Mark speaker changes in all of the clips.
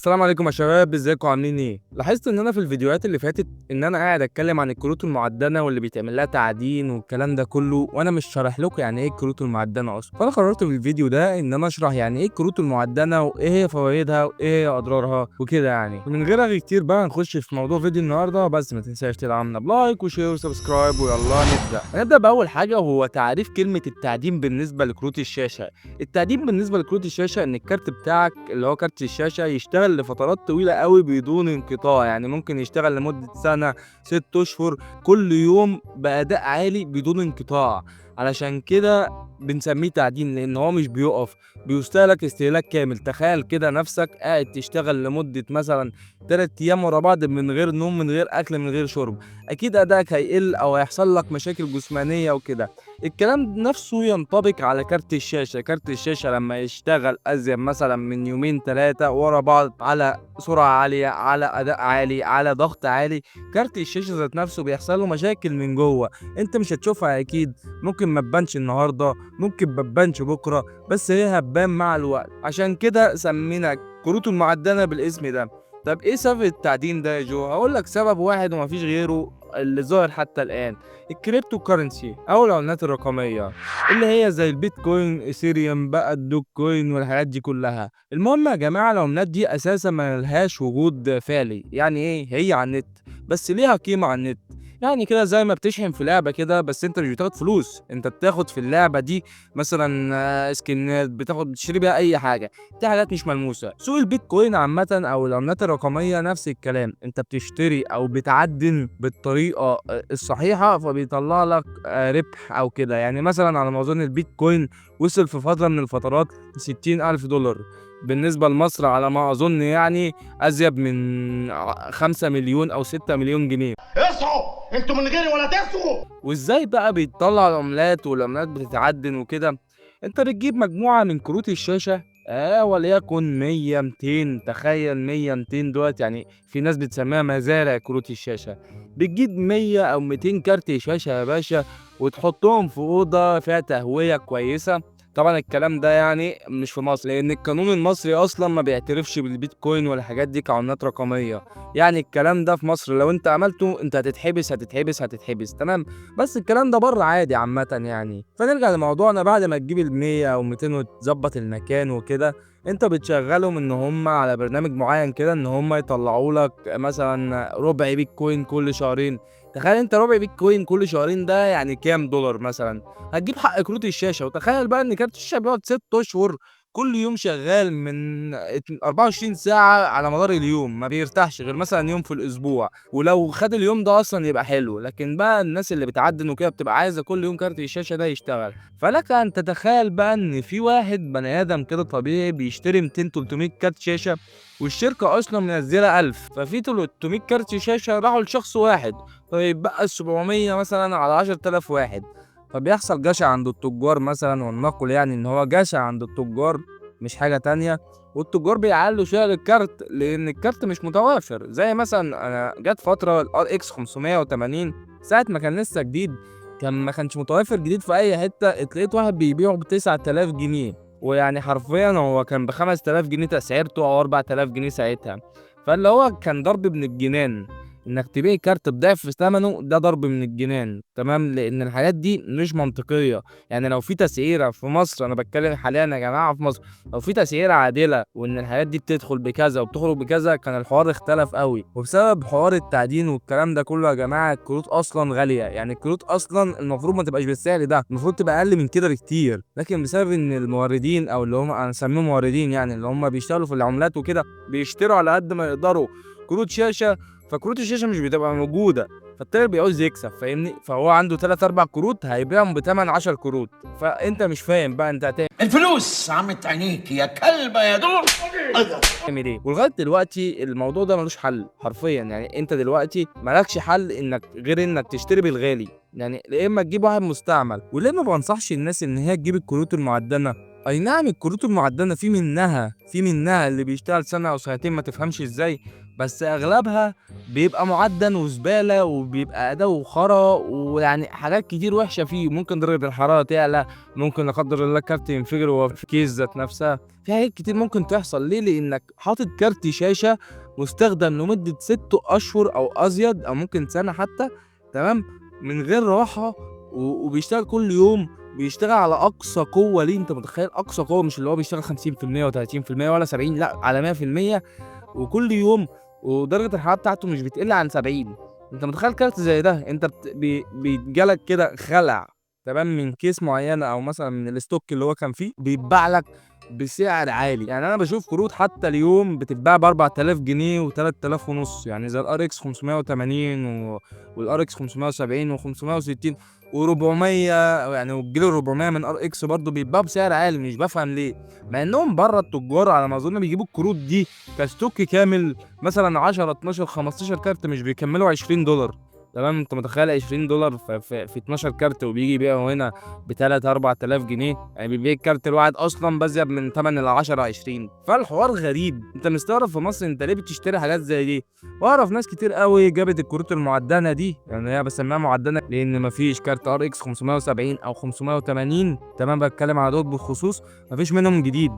Speaker 1: السلام عليكم يا شباب، ازيكم عاملين ايه؟ لاحظت ان انا في الفيديوهات اللي فاتت ان انا قاعد اتكلم عن الكروت المعدنه واللي بيتعمل لها تعدين والكلام ده كله، وانا مش شارح لكم يعني ايه الكروت المعدنه اصلا. فانا قررت في الفيديو ده ان انا اشرح يعني ايه الكروت المعدنه وايه هي فوائدها وايه هي اضرارها وكده يعني. ومن غير رغي كتير بقى نخش في موضوع فيديو النهارده، بس ما تنساش تدعمنا بلايك وشير وسبسكرايب، ويلا نبدا باول حاجه، وهو تعريف كلمه التعدين بالنسبه لكروت الشاشه. التقديم بالنسبه لكروت الشاشه ان الكارت بتاعك اللي هو كارت الشاشه يشتغل لفترات طويله قوي بدون انقطاع، يعني ممكن يشتغل لمده سنه 6 اشهر كل يوم باداء عالي بدون انقطاع. علشان كده بنسميه تعدين، لان هو مش بيقف، بيستهلك استهلاك كامل. تخيل كده نفسك قاعد تشتغل لمده مثلا 3 ايام ورا بعض من غير نوم من غير اكل من غير شرب، اكيد ادائك هيقل او هيحصل لك مشاكل جسمانيه وكده. الكلام نفسه ينطبق على كارت الشاشة. كارت الشاشة لما يشتغل أزيد مثلا من يومين 3 ورا بعض على سرعة عالية، على أداء عالي، على ضغط عالي، كارت الشاشة ذات نفسه بيحصل له مشاكل من جوه. انت مش هتشوفها أكيد، ممكن ما تبانش النهاردة، ممكن ما تبانش بكرة، بس هي هتبان مع الوقت. عشان كده سمينا كروت المعدنة بالاسم ده. طب ايه سبب التعدين ده يا جو؟ هقول لك سبب واحد ومفيش غيره اللي ظاهر حتى الآن: الكريبتو كارنسي او العملات الرقميه، اللي هي زي البيتكوين، ايثيريوم بقى، الدوج كوين والحاجات دي كلها. المهم يا جماعه، العملات دي اساسا ما لهاش وجود فعلي. يعني ايه؟ هي على النت بس ليها قيمه على النت. يعني كده زي ما بتشحن في لعبه كده، بس انت مش بتاخد فلوس، انت بتاخد في اللعبه دي مثلا سكنات، بتشتري بيها اي حاجه. دي حاجات مش ملموسه. سوق البيتكوين عامه او العملات الرقميه نفس الكلام، انت بتشتري او بتعدن بالطريقه الصحيحه فبيطلع لك ربح او كده. يعني مثلا على ما اظن البيتكوين وصل في فتره من الفترات 60,000 دولار، بالنسبه لمصر على ما اظن يعني ازيد من 5 مليون او 6 مليون جنيه.
Speaker 2: اصحوا انتوا من غيري ولا تصحوا.
Speaker 1: وازاي بقى بيطلع العملات والعملات بتتعدن وكده؟ انت بتجيب مجموعة من كروت الشاشة، وليكن 100 200، تخيل 100 200 دلوقتي، يعني في ناس بتسميها مزارع كروت الشاشة. بتجيب 100 او 200 كارت شاشة يا باشا، وتحطهم في أوضة فيها تهوية كويسة. طبعا الكلام ده يعني مش في مصر، لان القانون المصري اصلا ما بيعترفش بالبيتكوين والحاجات دي كعملات رقميه. يعني الكلام ده في مصر لو انت عملته انت هتتحبس تمام. بس الكلام ده بره عادي عامة يعني. فنرجع لموضوعنا، بعد ما تجيب ال100 أو 200 وتظبط المكان وكده، انت بتشغلهم ان هم على برنامج معين كده، ان هم يطلعوا لك مثلا ربع بيتكوين كل شهرين. تخيل انت ربع بيتكوين كل شهرين، ده يعني كام دولار مثلا؟ هتجيب حق كروت الشاشة. وتخيل بقى ان كارت الشاشة بيقعد 6 اشهر كل يوم شغال من 24 ساعة على مدار اليوم، ما بيرتاحش غير مثلا يوم في الأسبوع. ولو خد اليوم ده اصلا يبقى حلو. لكن بقى الناس اللي بتعدن وكده بتبقى عايزه كل يوم كارت الشاشه ده يشتغل. فلك ان تتخيل بقى ان في واحد بني ادم كده طبيعي بيشتري 200 300 كارت شاشه، والشركه اصلا منزله 1000، ففي 300 كارت شاشه راحوا لشخص واحد، فيبقى 700 مثلا على 10000 واحد. فبيحصل جشع عند التجار مثلا، ولنقل يعني ان هو جشع عند التجار مش حاجه تانية. والتجار بيعلوا سعر الكارت لان الكارت مش متوافر. زي مثلا انا جت فتره الار اكس 580 ساعه ما كان لسه جديد، ما كانش متوافر جديد في اي حته. اتلقيت واحد بيبيعه ب 9000 جنيه، ويعني حرفيا هو كان ب 5000 جنيه تسعيرته او 4000 جنيه ساعتها. فاللي هو كان ضرب من الجنان انك تبيع كارت بضعف ثمنه، ده ضرب من الجنان تمام، لان الحاجات دي مش منطقيه. يعني لو في تسعيره في مصر، انا بتكلم حاليا يا جماعه في مصر، لو في تسعيره عادله وان الحاجات دي بتدخل بكذا وبتخرج بكذا، كان الحوار اختلف قوي. وبسبب حوار التعدين والكلام ده كله يا جماعه، الكروت اصلا غاليه. يعني الكروت اصلا المفروض ما تبقاش بالسعر ده، المفروض تبقى اقل من كده بكتير. لكن بسبب ان الموردين او اللي هم انا اسميهم موردين، يعني اللي هم بيشتغلوا في العملات وكده، بيشتروا على قد ما يقدروا كروت شاشه، فكروت الشاشه مش بتبقى موجوده، فالتاجر بيعوز يكسب، فاهمني؟ فهو عنده 3 4 كروت هيبيعهم بثمن 10 كروت. فانت مش فاهم بقى انت هتعمل
Speaker 2: الفلوس عمت عينيك يا كلبه يا دول.
Speaker 1: ايه. ولغايه دلوقتي الموضوع ده ملوش حل حرفيا. يعني انت دلوقتي مالكش حل انك غير انك تشتري بالغالي. يعني يا اما تجيب واحد مستعمل، وليه ما بنصحش الناس ان هي تجيب الكروت المعدنه؟ اي نعم الكروت المعدنه في منها اللي بيشتغل سنه او سنتين ما تفهمش ازاي، بس اغلبها بيبقى معدن وزباله وبيبقى اداء خرا، ويعني حاجات كتير وحشه فيه. ممكن درجه الحراره تعلى، ممكن لا قدر الله الكارت ينفجر وهو في الكيس ذات نفسها. في حاجات كتير ممكن تحصل. ليه؟ لانك حاطط كارت شاشه مستخدم لمده 6 اشهر او ازيد او ممكن سنه حتى، تمام، من غير راحه، وبيشتغل كل يوم، بيشتغل على اقصى قوه ليه. انت متخيل اقصى قوه؟ مش اللي هو بيشتغل 50% و30% ولا 70، لا، على 100%، وكل يوم، ودرجه الحراره بتاعته مش بتقل عن 70. انت متخيل كارت زي ده؟ انت بيتجالك كده خلع، تمام، من كيس معينه او مثلا من الستوك اللي هو كان فيه، بيتباع لك بسعر عالي. يعني انا بشوف كروت حتى اليوم بتتباع ب 4000 جنيه و3000 ونص، يعني زي الار اكس 580 والار اكس 570 و560 و400، يعني والجيل 400 من ار اكس برضه بيتباع بسعر عالي. مش بفهم ليه، مع انهم بره التجار على ما اظن بيجيبوا الكروت دي كستوك كامل، مثلا 10 12 15 كارت مش بيكملوا $20. تمام، انت متخيل $20 في 12 كارت، وبيجي يبيعوا هنا ب 3 4000 جنيه، يعني بيبيع الكارت الواحد اصلا بزيد من ثمن ال 10 20. فالحوار غريب. انت مستغرب في مصر انت ليه بتشتري حاجات زي دي؟ واعرف ناس كتير قوي جابت الكروت المعدنه دي، يعني هي بسميها معدنه لان مفيش كارت ار اكس 570 او 580، تمام، بتكلم على دول بالخصوص، مفيش منهم جديد،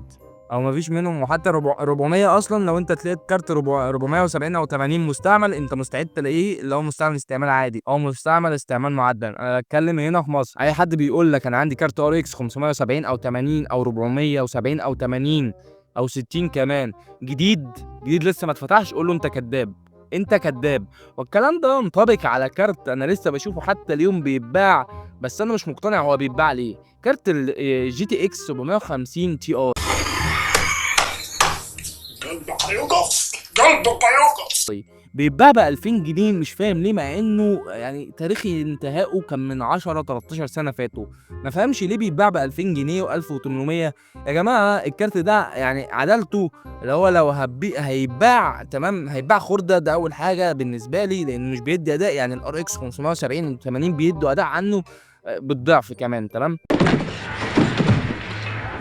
Speaker 1: او مفيش منهم، وحتى 400 اصلا لو انت تلاقيت كارت 470 او 80 مستعمل، انت مستعد تلاقيه اللي هو مستعمل استعمال عادي او مستعمل استعمال معدل. انا بتكلم هنا في مصر، اي حد بيقول لك انا عندي كارت ار اكس 570 او 80 او 470 او 80 او 60 كمان جديد، لسه ما اتفتحش، قول له انت كذاب، انت كذاب. والكلام ده ينطبق على كارت انا لسه بشوفه حتى اليوم بيتباع، بس انا مش مقتنع هو بيتباع ليه. كارت الجي تي اكس 750 تي اي
Speaker 2: قلبك يوقف.
Speaker 1: بيتباع ب 2000 جنيه، مش فاهم ليه، مع انه يعني تاريخ انتهائه كان من 10 13 سنه فاتوا. ما فهمش ليه بيتباع ب 2000 جنيه و1800. يا جماعه الكارت ده يعني عدلته، اللي هو لو هيتباع، تمام، هيتباع خرده، ده اول حاجه بالنسبه لي، لان مش بيدي اداء. يعني الار اكس 570 و80 بيدوا اداء عنه بالضعف كمان، تمام.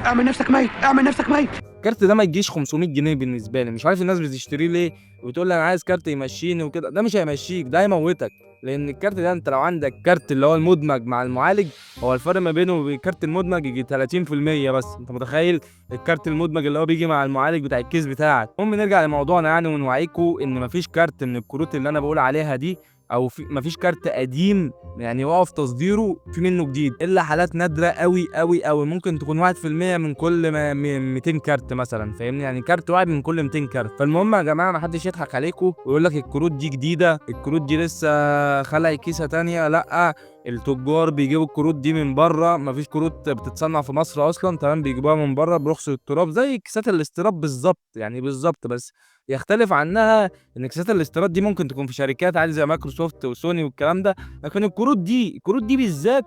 Speaker 2: اعمل نفسك ميت، اعمل نفسك ميت.
Speaker 1: الكارت ده ما يجيش 500 جنيه بالنسبه لي. مش عارف الناس بتشتريه ليه وبتقول لي انا عايز كارت يمشيني وكده. ده مش هيمشيك، ده هيموتك. لان الكارت ده انت لو عندك كارت اللي هو المدمج مع المعالج، هو الفرق ما بينه وبين الكارت المدمج يجي 30% بس. انت متخيل؟ الكارت المدمج اللي هو بيجي مع المعالج بتاع الكيس بتاعك. المهم نرجع لموضوعنا يعني، ونوعيكم ان مفيش كارت من الكروت اللي انا بقول عليها دي، او مفيش كارت قديم يعني وقف تصديره في منه جديد، الا حالات نادره قوي قوي قوي، ممكن تكون 1% من كل 200 كارت مثلا، فاهمني؟ يعني كارت واحد من كل 200 كارت. فالمهم يا جماعه، ما حدش يضحك عليكم ويقول لك الكروت دي جديده، الكروت دي لسه خلق كيسه تانية. لا، التجار بيجيبوا الكروت دي من بره، مفيش كروت بتتصنع في مصر اصلا، تمام، بيجيبوها من بره برخص التراب، زي كيسات الاستيراد بالظبط، يعني بالظبط. بس يختلف عنها ان كيسات الاستيراد دي ممكن تكون في شركات عادي زي مايكروسوفت وسوني والكلام ده، لكن الكروت دي بالذات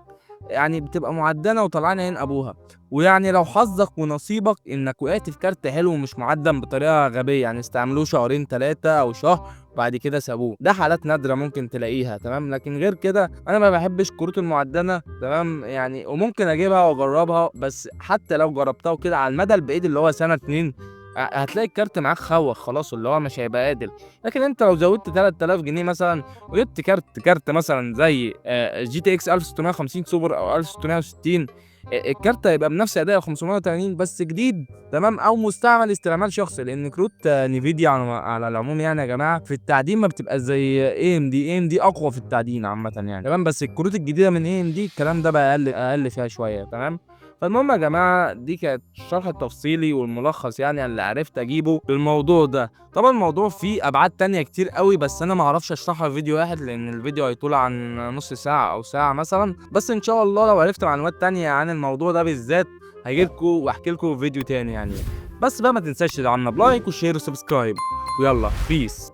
Speaker 1: يعني بتبقى معدنه وطلعانه عين ابوها. ويعني لو حظك ونصيبك انك وقعت في كارت حلو ومش معدن بطريقه غبيه، يعني استعملوه شهرين 3 او شهر بعد كده سابوه، ده حالات نادره ممكن تلاقيها، تمام. لكن غير كده انا ما بحبش الكروت المعدنه، تمام يعني. وممكن اجيبها واجربها، بس حتى لو جربتها وكده على المدى البعيد اللي هو سنه 2 هتلاقي الكارت معاك خوخ خلاص، اللي هو مش هيبقى قادر. لكن انت لو زودت 3000 جنيه مثلا وجبت كارت مثلا زي جي تي اكس 1650 سوبر او 1660، الكارت هيبقى بنفس اداء 580 بس جديد، تمام، او مستعمل استعمال شخصي. لان كروت نيفيديا على العموم يعني يا جماعه في التعدين ما بتبقى زي اي ام دي اقوى في التعدين عامه يعني، تمام. بس الكروت الجديده من اي ام دي الكلام ده بقى اقل فيها شويه، تمام. فالمهم يا جماعه، دي كانت الشرح التفصيلي والملخص يعني اللي عرفت اجيبه بالموضوع ده. طبعا الموضوع فيه ابعاد تانية كتير قوي، بس انا ما اعرفش اشرحها في فيديو واحد لان الفيديو هيطول عن نص ساعه او ساعه مثلا. بس ان شاء الله لو عرفت معلومات تانية عن الموضوع ده بالذات هجيلكوا واحكي لكم في فيديو تاني يعني. بس بقى ما تنساش تدعمنا بلايك وشير وسبسكرايب، ويلا بيس.